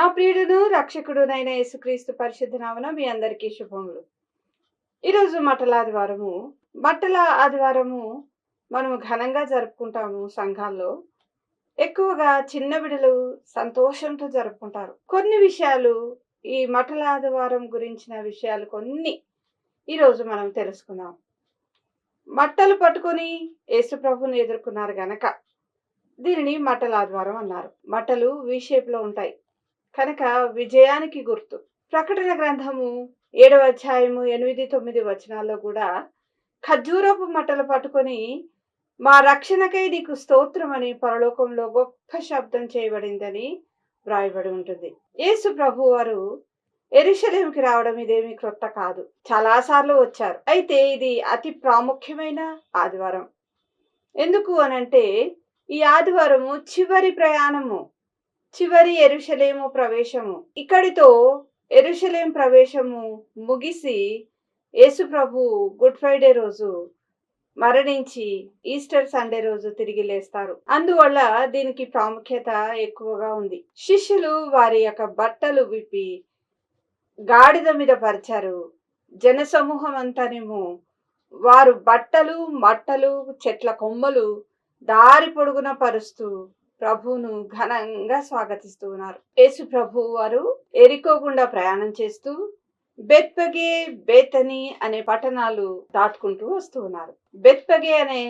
నా ప్రియుడును రక్షకుడునైన యేసుక్రీస్తు పరిశుద్ధ నామమున మీ అందరికీ శుభములు. ఈరోజు మట్టల ఆదివారము మనము ఘనంగా జరుపుకుంటాము సంఘాల్లో. ఎక్కువగా చిన్న బిడ్డలు సంతోషంతో జరుపుకుంటారు. కొన్ని విషయాలు ఈ మట్టల ఆదివారం గురించిన విషయాలు కొన్ని ఈరోజు మనం తెలుసుకుందాం. మట్టలు పట్టుకొని యేసు ప్రభువుని ఎదుర్కొన్నారు గనక దీనిని మట్టల ఆదివారం అన్నారు. మట్టలు వి షేప్ లో ఉంటాయి కనుక విజయానికి గుర్తు. ప్రకటన గ్రంథము 7వ అధ్యాయము 8-9 వచనాల్లో కూడా ఖర్జూరపు మట్టలు పట్టుకొని మా రక్షణకై నీకు స్తోత్రమని పరలోకంలో గొప్ప శబ్దం చేయబడిందని వ్రాయబడి ఉంటుంది. యేసు ప్రభు వారు యెరూషలేముకి రావడం ఇదేమి క్రొత్త కాదు, చాలా సార్లు వచ్చారు. అయితే ఇది అతి ప్రాముఖ్యమైన ఆదివారం. ఎందుకు అనంటే ఈ ఆదివారము చివరి ప్రయాణము, చివరి యెరూషలేము ప్రవేశము. ఇక్కడితో యెరూషలేం ప్రవేశము ముగిసి యేసు ప్రభు గుడ్ ఫ్రైడే రోజు మరణించి ఈస్టర్ సండే రోజు తిరిగి లేస్తారు. అందువల్ల దీనికి ప్రాముఖ్యత ఎక్కువగా ఉంది. శిష్యులు వారి యొక్క బట్టలు విప్పి గాడిద మీద పరిచారు. జన సమూహం అంతానేమో వారు బట్టలు, మట్టలు, చెట్ల కొమ్మలు దారి పొడుగున పరుస్తూ ప్రభువును ఘనంగా స్వాగతిస్తూ ఉన్నారు. యేసు ప్రభు వారు ఎరికో గుండా ప్రయాణం చేస్తూ బెత్పగే, బేతని అనే పట్టణాలు దాటుకుంటూ వస్తూ ఉన్నారు. బెత్పగే అనే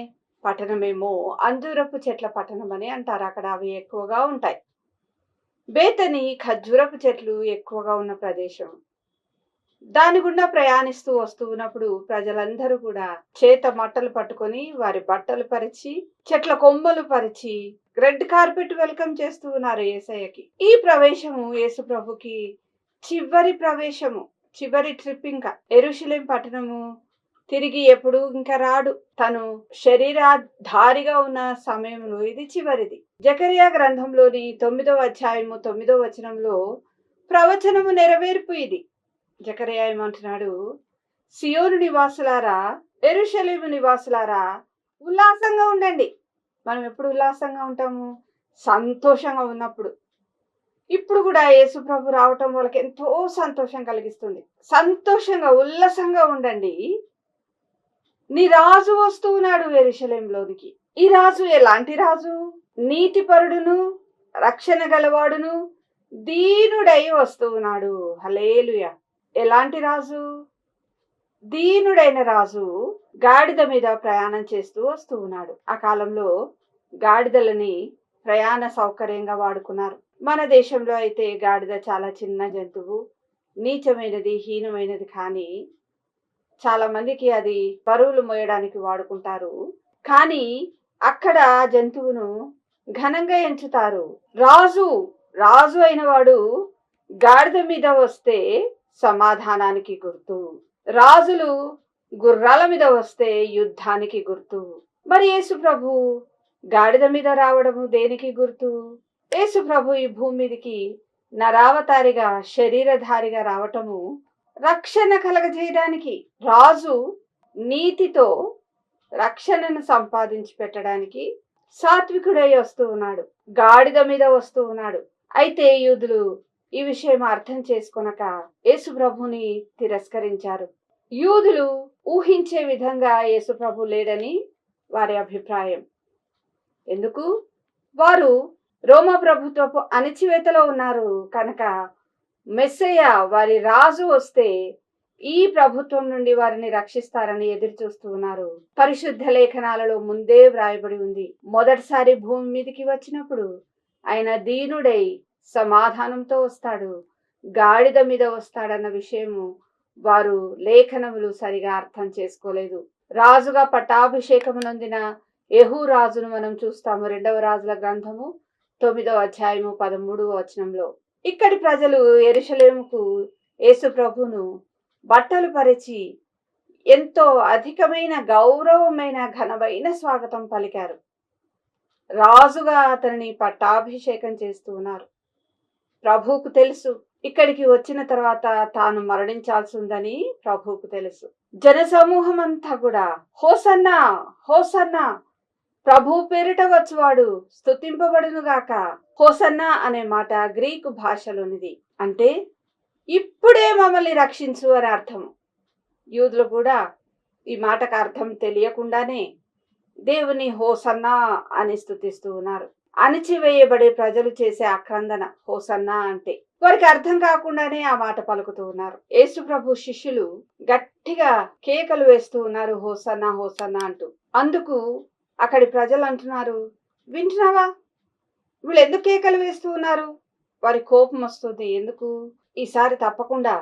పట్టణమేమో అంజూరపు చెట్ల పట్టణం అని అంటారు. అక్కడ అవి ఎక్కువగా ఉంటాయి. బేతని ఖర్జూరపు చెట్లు ఎక్కువగా ఉన్న ప్రదేశం. దాని గుండా ప్రయాణిస్తూ వస్తూ ఉన్నప్పుడు ప్రజలందరూ కూడా చేత మట్టలు పట్టుకొని వారి బట్టలు పరిచి, చెట్ల కొమ్మలు పరిచి రెడ్ కార్పెట్ వెల్కమ్ చేస్తూ ఉన్నారు యేసయ్యకి. ఈ ప్రవేశము యేసు ప్రభుకి చివరి ప్రవేశము, చివరి ట్రిప్. ఇంకా యెరూషలేం పట్టణము తిరిగి ఎప్పుడు ఇంకా రాడు. తను శరీరధారిగా ఉన్న సమయంలో ఇది చివరిది. జకరియా గ్రంథంలోని 9వ అధ్యాయము 9వ వచనంలో ప్రవచనము నెరవేర్పు ఇది. జకరియా ఏమంటున్నాడు? సియోను నివాసులారా, యెరూషలేము నివాసులారా, ఉల్లాసంగా ఉండండి. మనం ఎప్పుడు ఉల్లాసంగా ఉంటాము? సంతోషంగా ఉన్నప్పుడు. ఇప్పుడు కూడా యేసు ప్రభు రావటం వాళ్ళకి ఎంతో సంతోషం కలిగిస్తుంది. సంతోషంగా ఉల్లాసంగా ఉండండి. నీ రాజు వస్తూ ఉన్నాడు యెరూషలేంలోనికి. ఈ రాజు ఎలాంటి రాజు? నీతిపరుడును, రక్షణ గలవాడును, దీనుడై వస్తూ ఉన్నాడు. హల్లెలూయా. ఎలాంటి రాజు? దీనుడైన రాజు గాడిద మీద ప్రయాణం చేస్తూ వస్తూ ఉన్నాడు. ఆ కాలంలో గాడిదలని ప్రయాణ సౌకర్యంగా వాడుకున్నారు. మన దేశంలో అయితే గాడిద చాలా చిన్న జంతువు, నీచమైనది, హీనమైనది. కానీ చాలా మందికి అది బరువులు మోయడానికి వాడుకుంటారు. కానీ అక్కడ జంతువును ఘనంగా ఎంచుతారు. రాజు అయిన వాడు గాడిద మీద వస్తే సమాధానానికి గుర్తు. రాజులు గుర్రాల మీద వస్తే యుద్ధానికి గుర్తు. మరి యేసు ప్రభు గాడిద మీద రావడము దేనికి గుర్తు? యేసు ప్రభు ఈ భూమి మీదకి నరావతారిగా, శరీరధారిగా రావటము రక్షణ కలగజేయడానికి. రాజు నీతితో రక్షణను సంపాదించి పెట్టడానికి సాత్వికుడై వస్తూ ఉన్నాడు, గాడిద మీద వస్తూ ఉన్నాడు. అయితే యూదులు ఈ విషయం అర్థం చేసుకొనక యేసు ప్రభుని తిరస్కరించారు. యూదులు ఊహించే విధంగా యేసు ప్రభు లేడని వారి అభిప్రాయం. ఎందుకు? వారు రోమా ప్రభుత్వపు అణచివేతలో ఉన్నారు కనుక మెస్సయ్య, వారి రాజు వస్తే ఈ ప్రభుత్వం నుండి వారిని రక్షిస్తారని ఎదురు చూస్తూ ఉన్నారు. పరిశుద్ధ లేఖనాలలో ముందే వ్రాయబడి ఉంది. మొదటిసారి భూమి మీదకి వచ్చినప్పుడు ఆయన దీనుడై సమాధానంతో వస్తాడు, గాడిద మీద వస్తాడన్న విషయము వారు లేఖనములు సరిగా అర్థం చేసుకోలేదు. రాజుగా పట్టాభిషేకము నొందిన యెహూ రాజును మనం చూస్తాము 2వ రాజుల గ్రంథము 9వ అధ్యాయము 13వ వచనంలో. ఇక్కడి ప్రజలు యెరూషలేముకు యేసు ప్రభును బట్టలు పరిచి ఎంతో అధికమైన గౌరవమైన ఘనమైన స్వాగతం పలికారు. రాజుగా అతనిని పట్టాభిషేకం చేస్తూ ఉన్నారు. ప్రభువుకు తెలుసు ఇక్కడికి వచ్చిన తర్వాత తాను మరణించాల్సి ఉందని. ప్రభువుకు తెలుసు. జన సమూహం అంతా కూడా హోసన్నా, హోసన్నా, ప్రభు పేరిట వచ్చువాడు స్తుతింపబడునుగాక. హోసన్నా అనే మాట గ్రీకు భాషలోనిది. అంటే ఇప్పుడే మమ్మల్ని రక్షించు అని అర్థం. యూదులు కూడా ఈ మాటకు అర్థం తెలియకుండానే దేవుని హోసన్నా అని స్తుతిస్తూ ఉన్నారు. అణిచివేయబడే ప్రజలు చేసే ఆక్రందన హోసన్నా అంటే. వారికి అర్థం కాకుండానే ఆ మాట పలుకుతూ ఉన్నారు. యేసు ప్రభు శిష్యులు గట్టిగా కేకలు వేస్తూ ఉన్నారు, హోసన్నా హోసన్నా అంటూ. అందుకు అక్కడి ప్రజలు అంటున్నారు, వింటున్నావా, వీళ్ళు ఎందుకు కేకలు వేస్తూ ఉన్నారు? వారి కోపం వస్తుంది. ఎందుకు? ఈసారి తప్పకుండా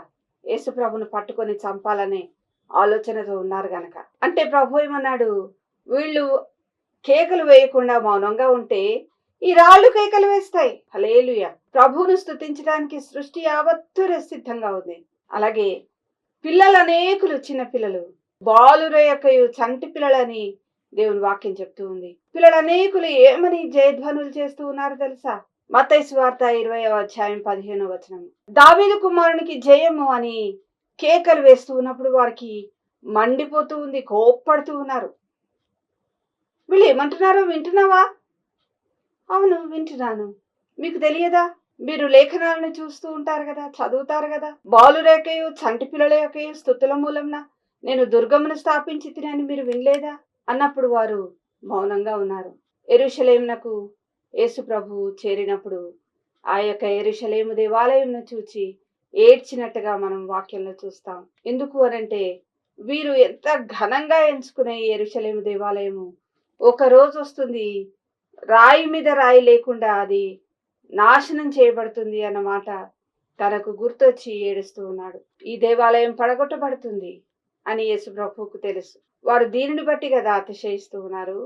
యేసు ప్రభును పట్టుకొని చంపాలనే ఆలోచనతో ఉన్నారు గనక. అంటే ప్రభు ఏమన్నాడు, వీళ్ళు కేకలు వేయకుండా మౌనంగా ఉంటే ఈ రాళ్ళు కేకలు వేస్తాయి. హల్లెలూయా. ప్రభువును స్తుతించడానికి సృష్టి యావత్తు సిద్ధంగా ఉంది. అలాగే పిల్లలు అనేకులు, చిన్న పిల్లలు, బాలుర యొక్కయు చంటి పిల్లలని దేవుని వాక్యం చెప్తూ ఉంది. పిల్లలు అనేకులు ఏమని జయధ్వనులు చేస్తూ ఉన్నారు తెలుసా? మత్తయి సువార్త 20వ అధ్యాయం 15వ వచనం. దావీదు కుమారునికి జయము అని కేకలు వేస్తూ ఉన్నప్పుడు వారికి మండిపోతూ ఉంది, కోప్పడుతూ ఉన్నారు. వీళ్ళు ఏమంటున్నారో వింటున్నావా? అవును, వింటున్నాను. మీకు తెలియదా? మీరు లేఖనాలను చూస్తూ ఉంటారు కదా, చదువుతారు కదా. బాలురేకయు చంటి పిల్లల యొక్కయు స్తుతుల మూలంన నేను దుర్గమును స్థాపించి తినని మీరు వినలేదా అన్నప్పుడు వారు మౌనంగా ఉన్నారు. యెరూషలేమునకు యేసు ప్రభువు చేరినప్పుడు ఆ యొక్క యెరూషలేము దేవాలయంను చూచి ఏడ్చినట్టుగా మనం వాక్యంలో చూస్తాం. ఎందుకు అనంటే వీరు ఎంత ఘనంగా ఎంచుకునే యెరూషలేము దేవాలయము ఒక రోజు వస్తుంది, రాయి మీద రాయి లేకుండా అది నాశనం చేయబడుతుంది అన్నమాట తనకు గుర్తొచ్చి ఏడుస్తూ ఉన్నాడు. ఈ దేవాలయం పడగొట్టబడుతుంది అని యేసు ప్రభువుకు తెలుసు. వారు దీనిని బట్టి కదా అతిశయిస్తూ ఉన్నారు.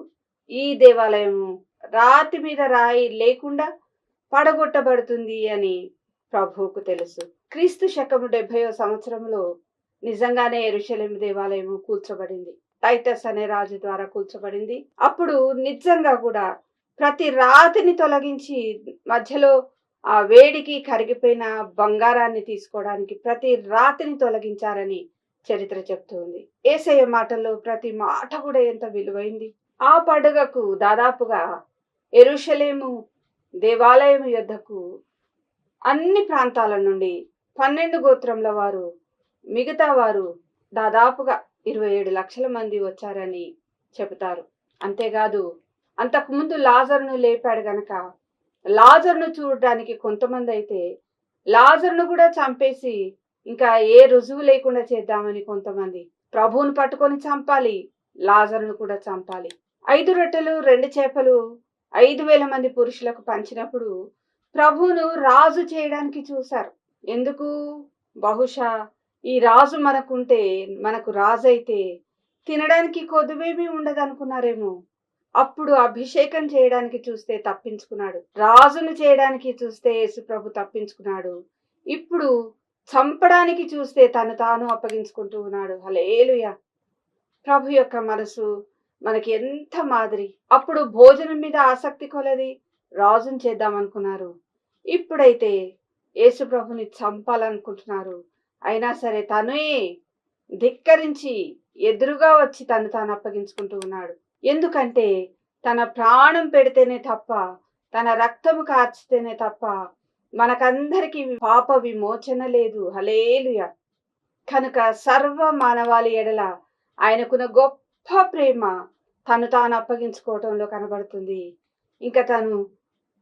ఈ దేవాలయము రాతి మీద రాయి లేకుండా పడగొట్టబడుతుంది అని ప్రభువుకు తెలుసు. క్రీస్తు శకము 70వ సంవత్సరంలో నిజంగానే యెరూషలేము దేవాలయము కూల్చబడింది. టైటస్ అనే రాజు ద్వారా కూల్చబడింది. అప్పుడు నిజంగా కూడా ప్రతి రాతిని తొలగించి మధ్యలో ఆ వేడికి కరిగిపోయిన బంగారాన్ని తీసుకోవడానికి ప్రతి రాతిని తొలగించారని చరిత్ర చెప్తుంది. యేసయ్య మాటల్లో ప్రతి మాట కూడా ఎంత విలువైంది. ఆ పండుగకు దాదాపుగా యెరూషలేము దేవాలయం యొద్దకు అన్ని ప్రాంతాల నుండి 12 గోత్రముల వారు, మిగతా వారు దాదాపుగా 27 లక్షల మంది వచ్చారని చెబుతారు. అంతేకాదు అంతకుముందు లాజరును లేపాడు గనక లాజరును చూడడానికి కొంతమంది అయితే లాజరును కూడా చంపేసి ఇంకా ఏ రుజువు లేకుండా చేద్దామని కొంతమంది. ప్రభువును పట్టుకొని చంపాలి, లాజరును కూడా చంపాలి. 5 రొట్టెలు 2 చేపలు 5,000 మంది పురుషులకు పంచినప్పుడు ప్రభువును రాజు చేయడానికి చూశారు. ఎందుకు? బహుశా ఈ రాజు మనకుంటే, మనకు రాజు అయితే తినడానికి కొదువేమీ ఉండదనుకున్నారేమో. అప్పుడు అభిషేకం చేయడానికి చూస్తే తప్పించుకున్నాడు. రాజును చేయడానికి చూస్తే యేసు ప్రభు తప్పించుకున్నాడు. ఇప్పుడు చంపడానికి చూస్తే తను తాను అప్పగించుకుంటూ ఉన్నాడు. హల్లెలూయా. ప్రభు యొక్క మనసు మనకి ఎంత మాదిరి. అప్పుడు భోజనం మీద ఆసక్తి కొలది రాజును చేద్దాం అనుకున్నారు. ఇప్పుడైతే యేసు ప్రభుని చంపాలనుకుంటున్నారు. అయినా సరే తనే ధిక్కరించి ఎదురుగా వచ్చి తను తాను అప్పగించుకుంటూ ఉన్నాడు. ఎందుకంటే తన ప్రాణం పెడితేనే తప్ప, తన రక్తము కార్చితేనే తప్ప మనకందరికి పాప విమోచన లేదు. హల్లెలూయా. కనుక సర్వ మానవాళి ఎడల ఆయనకున్న గొప్ప ప్రేమ తను తాను అప్పగించుకోవటంలో కనబడుతుంది. ఇంకా తను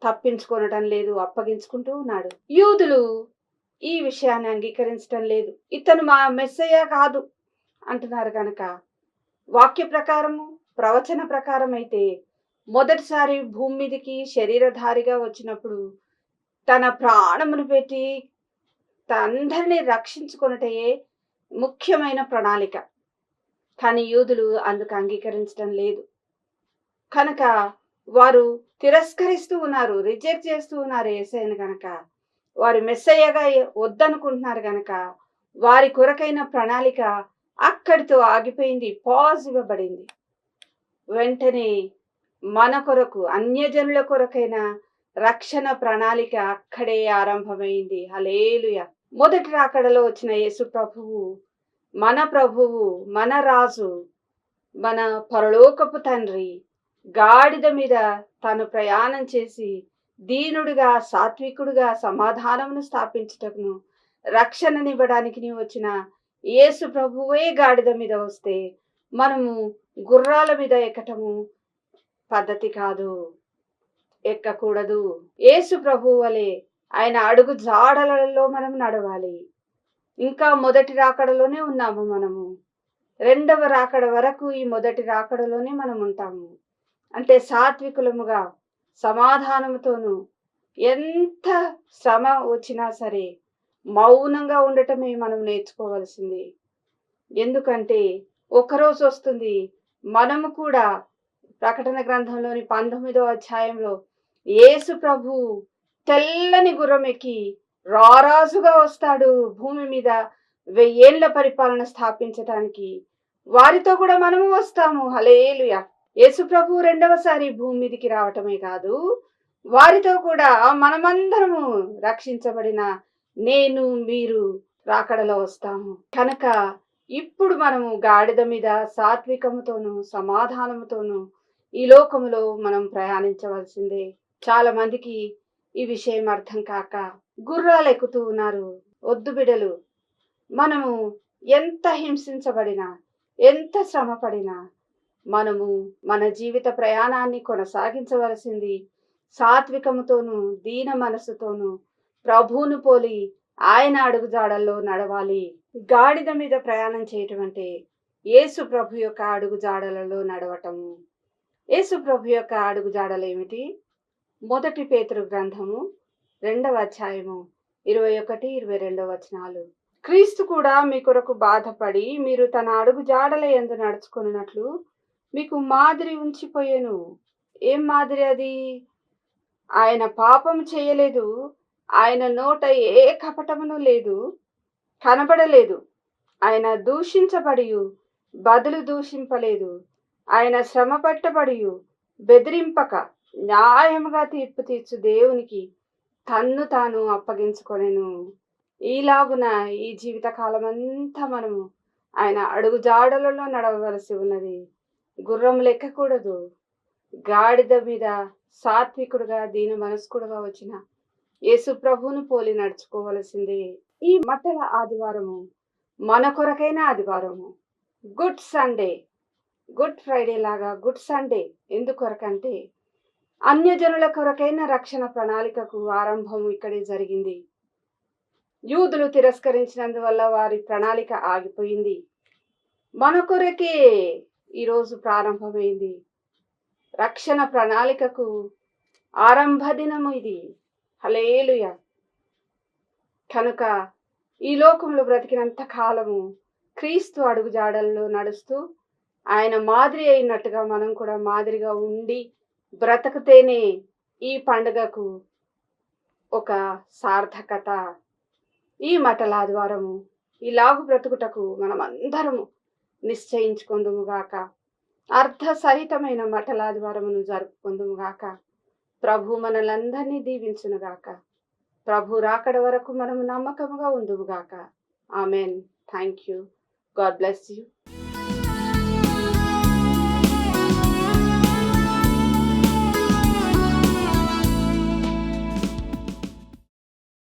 తప్పించుకోనటం లేదు, అప్పగించుకుంటూ ఉన్నాడు. యూదులు ఈ విషయాన్ని అంగీకరించడం లేదు. ఇతను మా మెస్సయ్య కాదు అంటున్నారు కనుక వాక్య ప్రకారము, ప్రవచన ప్రకారం అయితే మొదటిసారి భూమి మీదకి శరీరధారిగా వచ్చినప్పుడు తన ప్రాణమును పెట్టి అందరినీ రక్షించుకొనుటయే ముఖ్యమైన ప్రణాళిక. కానీ యూదులు అందుకు అంగీకరించడం లేదు. కనుక వారు తిరస్కరిస్తూ ఉన్నారు, రిజెక్ట్ చేస్తూ ఉన్నారు యేసయ్యను. కనుక వారు మెస్సయ్యగా వద్దనుకుంటున్నారు గనక వారి కొరకైన ప్రణాళిక అక్కడితో ఆగిపోయింది, పాజ్ ఇవ్వబడింది. వెంటనే మన కొరకు, అన్యజనుల కొరకైన రక్షణ ప్రణాళిక అక్కడే ఆరంభమైంది. హల్లెలూయా. మొదటి రాకడలో వచ్చిన యేసు ప్రభువు, మన ప్రభువు, మన రాజు, మన పరలోకపు తండ్రి, గాడిద మీద తాను ప్రయాణం చేసి దీనుడిగా, సాత్వికుడుగా సమాధానమును స్థాపించుటకును, రక్షణనివ్వడానికి వచ్చిన యేసు ప్రభువే గాడిద మీద వస్తే మనము గుర్రాల మీద ఎక్కటము పద్ధతి కాదు, ఎక్కకూడదు. యేసు ప్రభువు వలె ఆయన అడుగు జాడలలో మనం నడవాలి. ఇంకా మొదటి రాకడలోనే ఉన్నాము మనము. రెండవ రాకడ వరకు ఈ మొదటి రాకడలోనే మనం ఉంటాము. అంటే సాత్వికులముగా, సమాధానముతోనూ, ఎంత శ్రమ వచ్చినా సరే మౌనంగా ఉండటమే మనం నేర్చుకోవలసింది. ఎందుకంటే ఒకరోజు వస్తుంది, మనము కూడా ప్రకటన గ్రంథంలోని 19వ అధ్యాయంలో యేసు ప్రభు తెల్లని గుర్రం ఎక్కి రారాజుగా వస్తాడు భూమి మీద 1000 ఏళ్ల పరిపాలన స్థాపించటానికి. వారితో కూడా మనము వస్తాము. హల్లెలూయా. యేసు ప్రభు రెండవసారి భూమి మీదికి రావటమే కాదు, వారితో కూడా మనమందరము రక్షించబడిన నేను మీరు రాకడలో వస్తాము. కనుక ఇప్పుడు మనము గాడిద మీద సాత్వికముతోనూ సమాధానముతోనూ ఈ లోకములో మనం ప్రయాణించవలసిందే. చాలా మందికి ఈ విషయం అర్థం కాక గుర్రాలు ఎక్కుతూ ఉన్నారు. వద్దు బిడలు, మనము ఎంత హింసించబడినా, ఎంత శ్రమ పడినా మనము మన జీవిత ప్రయాణాన్ని కొనసాగించవలసింది సాత్వికముతోనూ దీన మనసుతోనూ ప్రభువును పోలి ఆయన అడుగుజాడల్లో నడవాలి. గాడిద మీద ప్రయాణం చేయటం అంటే యేసు ప్రభు యొక్క అడుగుజాడలలో నడవటము. యేసు ప్రభు యొక్క అడుగుజాడలు ఏమిటి? మొదటి పేతురు గ్రంథము 2వ అధ్యాయము 21, 22 వచనాలు. క్రీస్తు కూడా మీ కొరకు బాధపడి మీరు తన అడుగు జాడల యందు నడుచుకున్నట్లు మీకు మాదిరి ఉంచిపోయెను. ఏం మాదిరి అది? ఆయన పాపం చేయలేదు, ఆయన నోట ఏ కపటమును లేదు, కనబడలేదు. ఆయన దూషించబడి బదులు దూషింపలేదు. ఆయన శ్రమ పట్టబడి బెదిరింపక న్యాయముగా తీర్పు తీర్చు దేవునికి తన్ను తాను అప్పగించుకొనెను. ఈలాగున ఈ జీవిత కాలమంతా మనము ఆయన అడుగు జాడలలో నడవవలసి ఉన్నది. గుర్రం లెక్కకూడదు. గాడిద మీద సాత్వికుడుగా దీన మనస్కుడుగా వచ్చిన యేసు ప్రభువును పోలి నడుచుకోవలసిందే. ఈ మట్టల ఆదివారము మన కొరకైన ఆదివారము. గుడ్ సండే, గుడ్ ఫ్రైడే లాగా గుడ్ సండే ఎందుకొరకంటే అన్యజనుల కొరకైన రక్షణ ప్రణాళికకు ఆరంభం ఇక్కడే జరిగింది. యూదులు తిరస్కరించినందువల్ల వారి ప్రణాళిక ఆగిపోయింది. మన కొరకే ఈరోజు ప్రారంభమైంది. రక్షణ ప్రణాళికకు ఆరంభ దినము ఇది. హల్లెలూయా. కనుక ఈ లోకంలో బ్రతికినంత కాలము క్రీస్తు అడుగుజాడల్లో నడుస్తూ ఆయన మాదిరి అయినట్టుగా మనం కూడా మాదిరిగా ఉండి బ్రతకితేనే ఈ పండుగకు ఒక సార్థకత. ఈ మట్టల ఆదివారము ఇలాగు బ్రతుకుటకు మనం అందరము నిశ్చయించుకుందుముగాక. అర్థసహితమైన మట్టల ఆదివారమును జరుపుకుందుముగాక. ప్రభు మనలందరినీ దీవించునుగాక. ప్రభు రాకడ వరకు మనము నమ్మకముగా ఉందుముగాక. Amen. Thank you. God bless you.